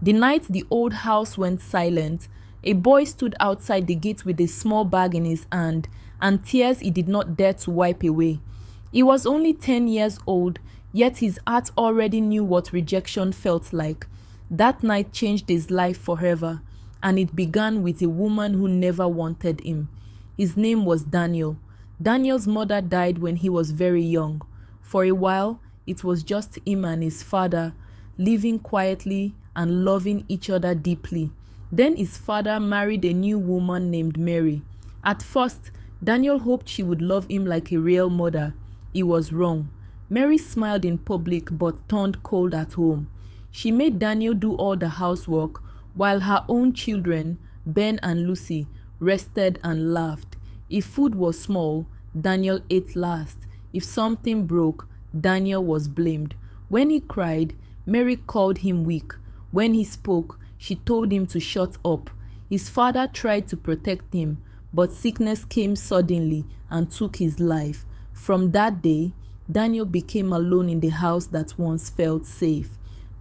The night the old house went silent, a boy stood outside the gate with a small bag in his hand and tears he did not dare to wipe away. He was only 10 years old, yet his heart already knew what rejection felt like. That night changed his life forever, and it began with a woman who never wanted him. His name was Daniel. Daniel's mother died when he was very young. For a while, it was just him and his father, living quietly and loving each other deeply. Then his father married a new woman named Mary. At first, Daniel hoped she would love him like a real mother. He was wrong. Mary smiled in public but turned cold at home. She made Daniel do all the housework, while her own children, Ben and Lucy, rested and laughed. If food was small, Daniel ate last. If something broke, Daniel was blamed. When he cried, Mary called him weak. When he spoke, she told him to shut up. His father tried to protect him, but sickness came suddenly and took his life. From that day, Daniel became alone in the house that once felt safe.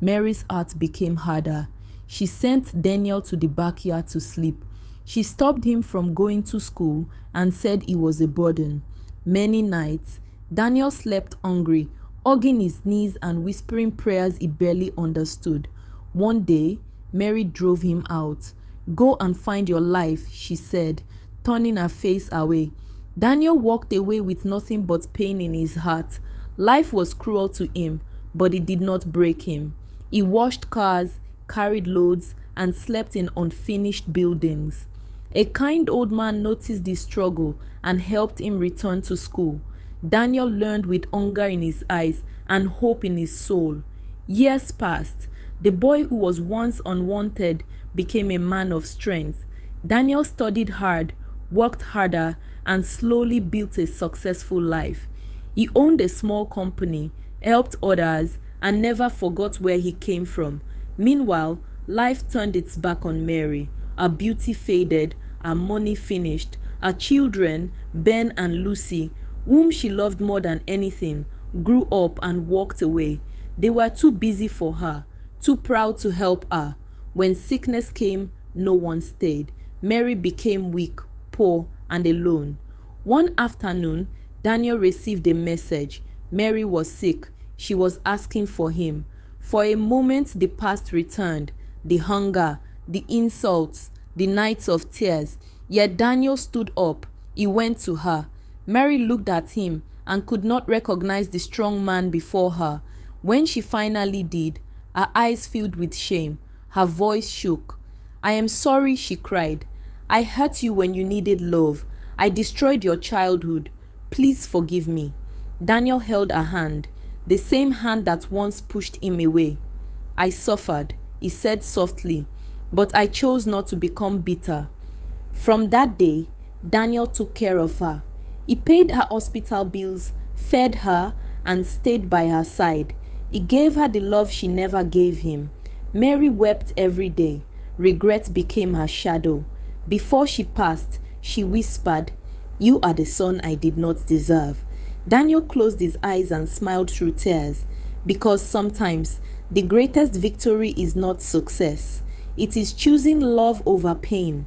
Mary's heart became harder. She sent Daniel to the backyard to sleep. She stopped him from going to school and said he was a burden. Many nights, Daniel slept hungry, hugging his knees and whispering prayers he barely understood. One day, Mary drove him out. "Go and find your life," she said, turning her face away. Daniel walked away with nothing but pain in his heart. Life was cruel to him, but it did not break him. He washed cars, carried loads, and slept in unfinished buildings. A kind old man noticed his struggle and helped him return to school. Daniel learned with hunger in his eyes and hope in his soul. Years passed. The boy who was once unwanted became a man of strength. Daniel studied hard, worked harder, and slowly built a successful life. He owned a small company, helped others, and never forgot where he came from. Meanwhile, life turned its back on Mary. Her beauty faded, her money finished. Her children, Ben and Lucy, whom she loved more than anything, grew up and walked away. They were too busy for her, too proud to help her. When sickness came, no one stayed. Mary became weak, poor, and alone. One afternoon, Daniel received a message. Mary was sick. She was asking for him. For a moment, the past returned, the hunger, the insults, the nights of tears. Yet Daniel stood up. He went to her. Mary looked at him and could not recognize the strong man before her. When she finally did, her eyes filled with shame. Her voice shook. "I am sorry," she cried. "I hurt you when you needed love. I destroyed your childhood. Please forgive me." Daniel held her hand, the same hand that once pushed him away. "I suffered," he said softly, "but I chose not to become bitter." From that day, Daniel took care of her. He paid her hospital bills, fed her, and stayed by her side. He gave her the love she never gave him. Mary wept every day. Regret became her shadow. Before she passed, she whispered, "You are the son I did not deserve." Daniel closed his eyes and smiled through tears, because sometimes the greatest victory is not success. It is choosing love over pain.